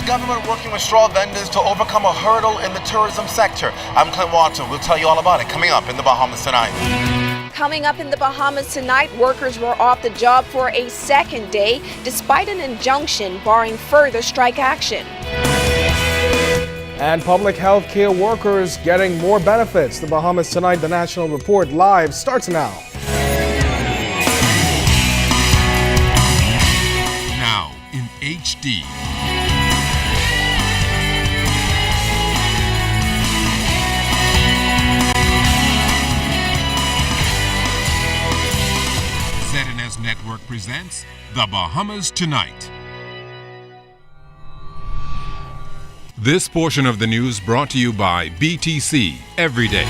The government working with straw vendors to overcome a hurdle in the tourism sector. I'm Clint Watson. We'll tell you all about it coming up in the Bahamas tonight. Coming up in the Bahamas tonight, workers were off the job for a second day despite an injunction barring further strike action. And public health care workers getting more benefits. The Bahamas tonight, the National Report Live starts now. Now in HD. Network presents The Bahamas Tonight. This portion of the news brought to you by BTC Every Day.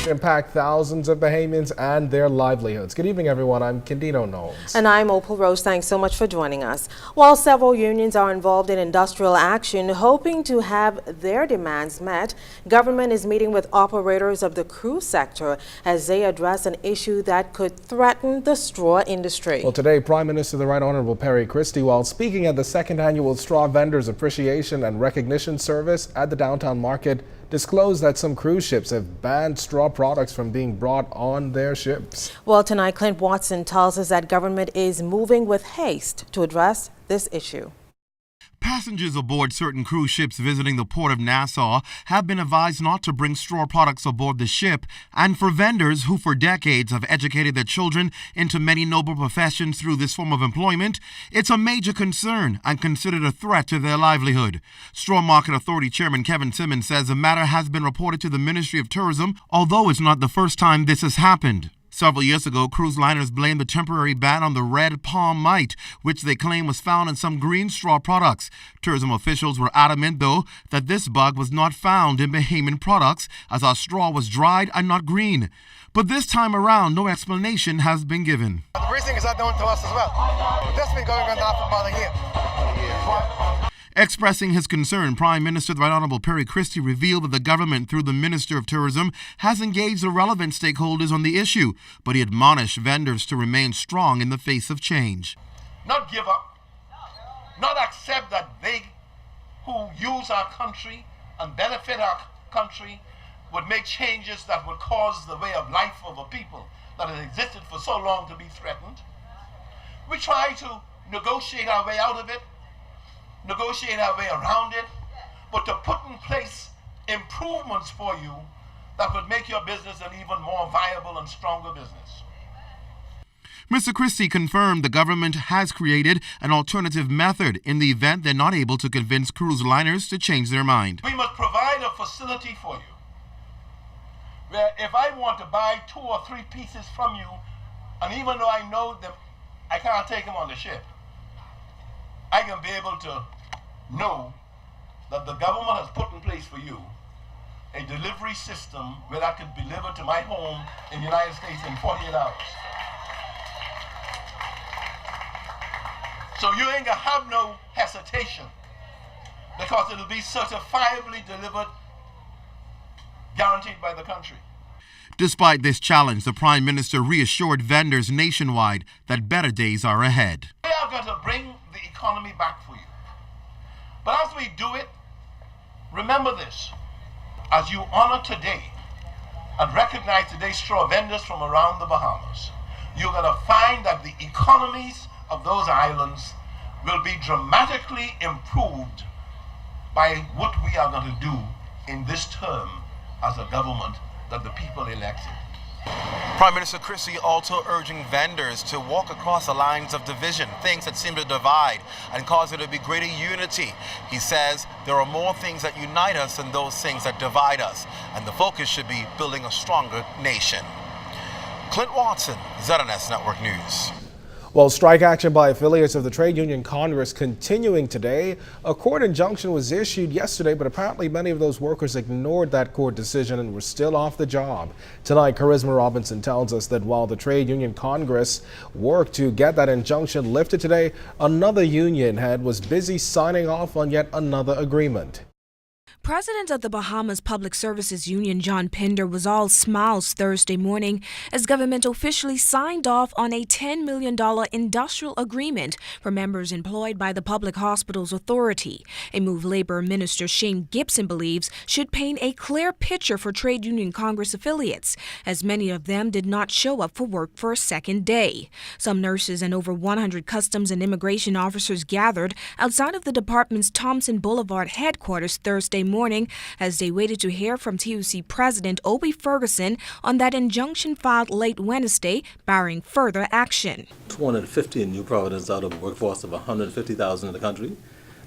Impact thousands of Bahamians and their livelihoods. Good evening, everyone. I'm Candido Knowles. And I'm Opal Rose. Thanks so much for joining us. While several unions are involved in industrial action, hoping to have their demands met, government is meeting with operators of the cruise sector as they address an issue that could threaten the straw industry. Well, today, Prime Minister the Right Honorable Perry Christie, while speaking at the second annual Straw Vendors Appreciation and Recognition Service at the Downtown Market, disclosed that some cruise ships have banned straw products from being brought on their ships. Well, tonight, Clint Watson tells us that government is moving with haste to address this issue. Passengers aboard certain cruise ships visiting the port of Nassau have been advised not to bring straw products aboard the ship, and for vendors who for decades have educated their children into many noble professions through this form of employment, it's a major concern and considered a threat to their livelihood. Straw Market Authority Chairman Kevin Simmons says the matter has been reported to the Ministry of Tourism, although it's not the first time this has happened. Several years ago, cruise liners blamed the temporary ban on the red palm mite, which they claim was found in some green straw products. Tourism officials were adamant, though, that this bug was not found in Bahamian products, as our straw was dried and not green. But this time around, no explanation has been given. The reason is not known to us as well. This has been going on now for about a year. Expressing his concern, Prime Minister the Right Honorable Perry Christie revealed that the government, through the Minister of Tourism, has engaged the relevant stakeholders on the issue, but he admonished vendors to remain strong in the face of change. Not give up, not accept that they who use our country and benefit our country would make changes that would cause the way of life of a people that has existed for so long to be threatened. We try to negotiate our way out of it, negotiate our way around it, but to put in place improvements for you that would make your business an even more viable and stronger business. Mr. Christie confirmed the government has created an alternative method in the event they're not able to convince cruise liners to change their mind. We must provide a facility for you where if I want to buy 2 or 3 pieces from you, and even though I know them, I can't take them on the ship, I can be able to know that the government has put in place for you a delivery system where that could be delivered to my home in the United States in 48 hours. So you ain't gonna have no hesitation because it'll be certifiably delivered, guaranteed by the country. Despite this challenge, the Prime Minister reassured vendors nationwide that better days are ahead. We are going to bring the economy back for you. But as we do it, remember this. As you honor today and recognize today's straw vendors from around the Bahamas, you're going to find that the economies of those islands will be dramatically improved by what we are going to do in this term as a government that the people elected. Prime Minister Christie also urging vendors to walk across the lines of division, things that seem to divide, and cause there to be greater unity. He says there are more things that unite us than those things that divide us, and the focus should be building a stronger nation. Clint Watson, ZNS Network News. Well, strike action by affiliates of the Trade Union Congress continuing today. A court injunction was issued yesterday, but apparently many of those workers ignored that court decision and were still off the job. Tonight, Charisma Robinson tells us that while the Trade Union Congress worked to get that injunction lifted today, another union head was busy signing off on yet another agreement. President of the Bahamas Public Services Union, John Pinder, was all smiles Thursday morning as government officially signed off on a $10 million industrial agreement for members employed by the Public Hospitals Authority, a move Labor Minister Shane Gibson believes should paint a clear picture for Trade Union Congress affiliates, as many of them did not show up for work for a second day. Some nurses and over 100 customs and immigration officers gathered outside of the department's Thompson Boulevard headquarters Thursday morning as they waited to hear from TUC President Obie Ferguson on that injunction filed late Wednesday, barring further action. 250 new providence out of a workforce of 150,000 in the country.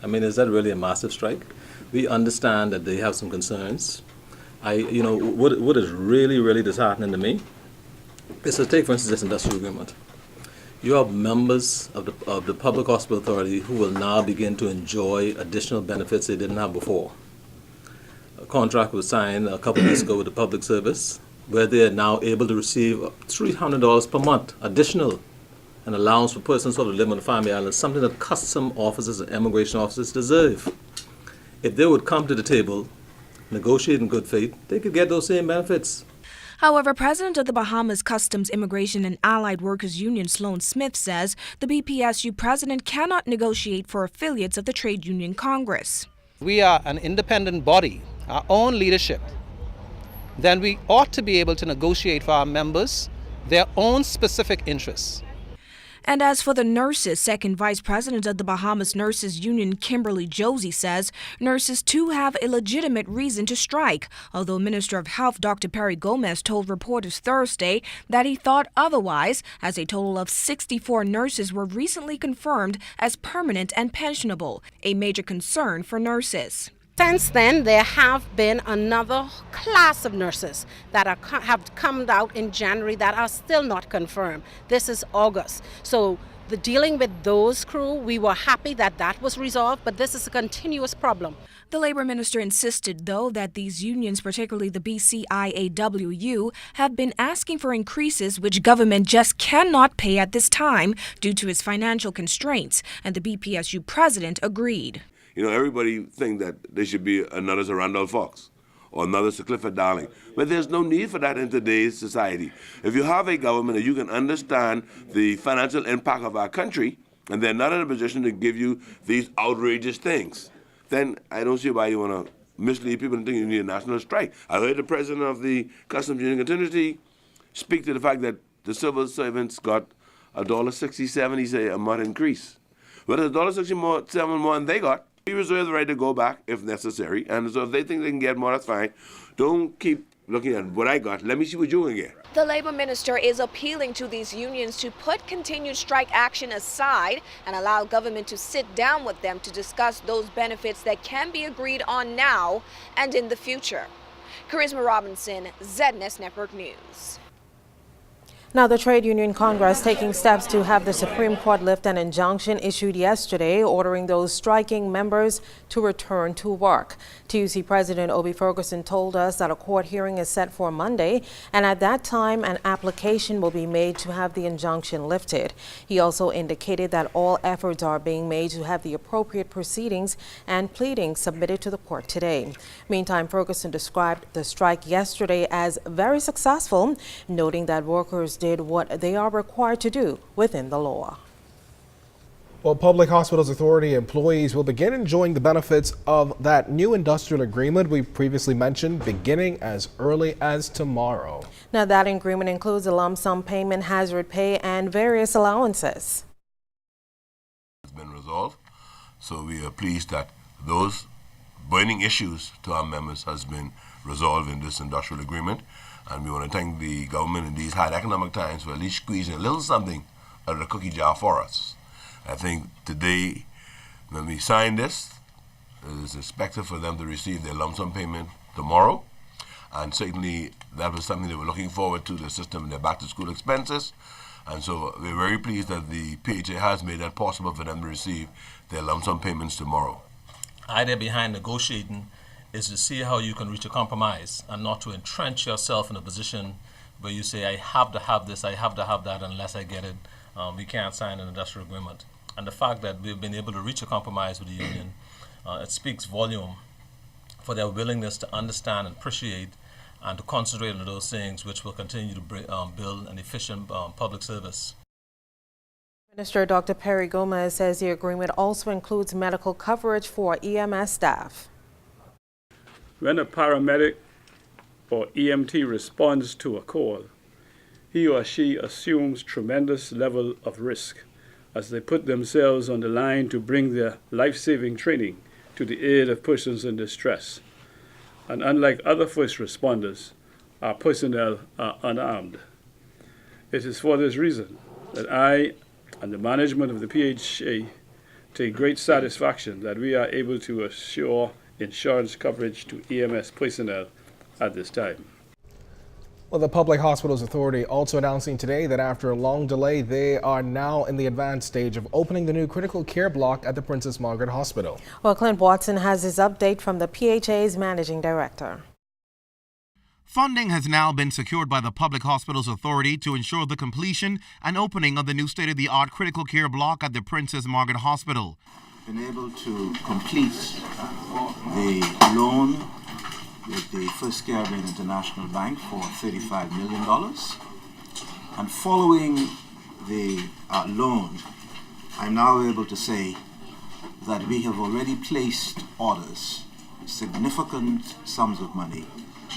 I mean, is that really a massive strike? We understand that they have some concerns. What is really disheartening to me is to take, for instance, this industrial agreement. You have members of the Public Hospital Authority who will now begin to enjoy additional benefits they didn't have before. A contract was signed a couple of weeks ago with the Public Service, where they are now able to receive $300 per month additional, an allowance for persons who live on the family island, something that custom officers and immigration officers deserve. If they would come to the table, negotiate in good faith, they could get those same benefits. However, President of the Bahamas Customs, Immigration and Allied Workers Union Sloan Smith says the BPSU president cannot negotiate for affiliates of the Trade Union Congress. We are an independent body, our own leadership. Then we ought to be able to negotiate for our members their own specific interests. And as for the nurses, Second Vice President of the Bahamas Nurses Union, Kimberly Josie, says nurses too have a legitimate reason to strike, although Minister of Health Dr. Perry Gomez told reporters Thursday that he thought otherwise, as a total of 64 nurses were recently confirmed as permanent and pensionable, a major concern for nurses. Since then, there have been another class of nurses that have come out in January that are still not confirmed. This is August. So the dealing with those crew, we were happy that that was resolved, but this is a continuous problem. The labor minister insisted, though, that these unions, particularly the BCIAWU, have been asking for increases which government just cannot pay at this time due to its financial constraints, and the BPSU president agreed. You know, everybody think that there should be another Sir Randolph Fox or another Sir Clifford Darling. But there's no need for that in today's society. If you have a government that you can understand the financial impact of our country, and they're not in a position to give you these outrageous things, then I don't see why you want to mislead people and think you need a national strike. I heard the president of the Customs Union Continuity speak to the fact that the civil servants got $1.67, he said, a month increase. But it's $1.67 more than they got. We reserve the right to go back if necessary, and so if they think they can get more, that's fine. Don't keep looking at what I got. Let me see what you can get. The labor minister is appealing to these unions to put continued strike action aside and allow government to sit down with them to discuss those benefits that can be agreed on now and in the future. Charisma Robinson, ZNS Network News. Now, the Trade Union Congress taking steps to have the Supreme Court lift an injunction issued yesterday ordering those striking members to return to work. TUC President Obie Ferguson told us that a court hearing is set for Monday, and at that time an application will be made to have the injunction lifted. He also indicated that all efforts are being made to have the appropriate proceedings and pleadings submitted to the court today. Meantime, Ferguson described the strike yesterday as very successful, noting that workers did what they are required to do within the law. Well, Public Hospitals Authority employees will begin enjoying the benefits of that new industrial agreement we previously mentioned, beginning as early as tomorrow. Now, that agreement includes a lump sum payment, hazard pay, and various allowances. It's been resolved, so we are pleased that those burning issues to our members has been resolved in this industrial agreement. And we want to thank the government in these hard economic times for at least squeezing a little something out of the cookie jar for us. I think today, when we sign this, it is expected for them to receive their lump sum payment tomorrow. And certainly that was something they were looking forward to, the system and their back to school expenses. And so we're very pleased that the PHA has made that possible for them to receive their lump sum payments tomorrow. Idea behind negotiating is to see how you can reach a compromise and not to entrench yourself in a position where you say, I have to have this, I have to have that, unless I get it, we can't sign an industrial agreement. And the fact that we've been able to reach a compromise with the union, it speaks volume for their willingness to understand and appreciate and to concentrate on those things which will continue to build an efficient public service. Minister Dr. Perry Gomez says the agreement also includes medical coverage for EMS staff. When a paramedic or EMT responds to a call, he or she assumes tremendous level of risk as they put themselves on the line to bring their life-saving training to the aid of persons in distress. And unlike other first responders, our personnel are unarmed. It is for this reason that I and the management of the PHA take great satisfaction that we are able to assure insurance coverage to EMS personnel at this time. Well, the Public Hospitals Authority also announcing today that after a long delay, they are now in the advanced stage of opening the new critical care block at the Princess Margaret Hospital. Well, Clint Watson has his update from the PHA's managing director. Funding has now been secured by the Public Hospitals Authority to ensure the completion and opening of the new state-of-the-art critical care block at the Princess Margaret Hospital. Been able to complete the loan with the First Caribbean International Bank for $35 million. And following the loan, I'm now able to say that we have already placed orders, significant sums of money,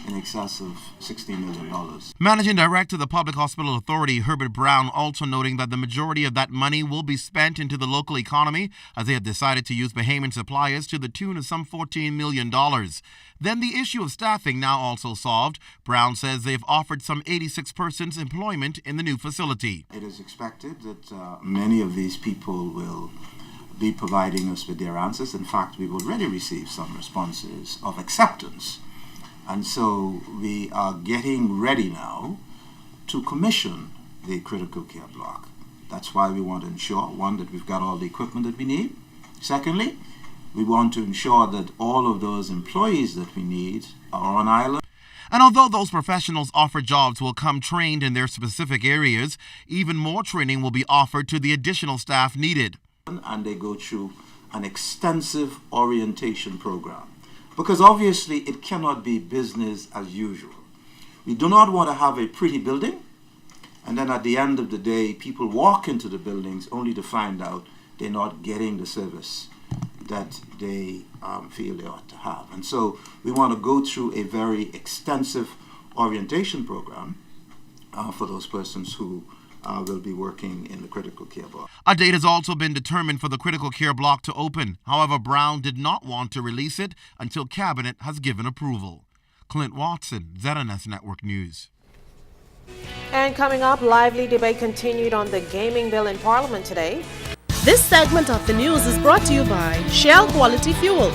in excess of $16 million. Managing Director of the Public Hospital Authority, Herbert Brown, also noting that the majority of that money will be spent into the local economy as they have decided to use Bahamian suppliers to the tune of some $14 million. Then the issue of staffing now also solved. Brown says they've offered some 86 persons employment in the new facility. It is expected that many of these people will be providing us with their answers. In fact, we've already received some responses of acceptance. And so we are getting ready now to commission the critical care block. That's why we want to ensure, one, that we've got all the equipment that we need. Secondly, we want to ensure that all of those employees that we need are on island. And although those professionals offered jobs will come trained in their specific areas, even more training will be offered to the additional staff needed. And they go through an extensive orientation program. Because obviously it cannot be business as usual. We do not want to have a pretty building and then at the end of the day people walk into the buildings only to find out they're not getting the service that they feel they ought to have. And so we want to go through a very extensive orientation program for those persons who will be working in the critical care block. A date has also been determined for the critical care block to open. However, Brown did not want to release it until Cabinet has given approval. Clint Watson, ZNS Network News. And coming up, lively debate continued on the gaming bill in Parliament today. This segment of the news is brought to you by Shell Quality Fuels.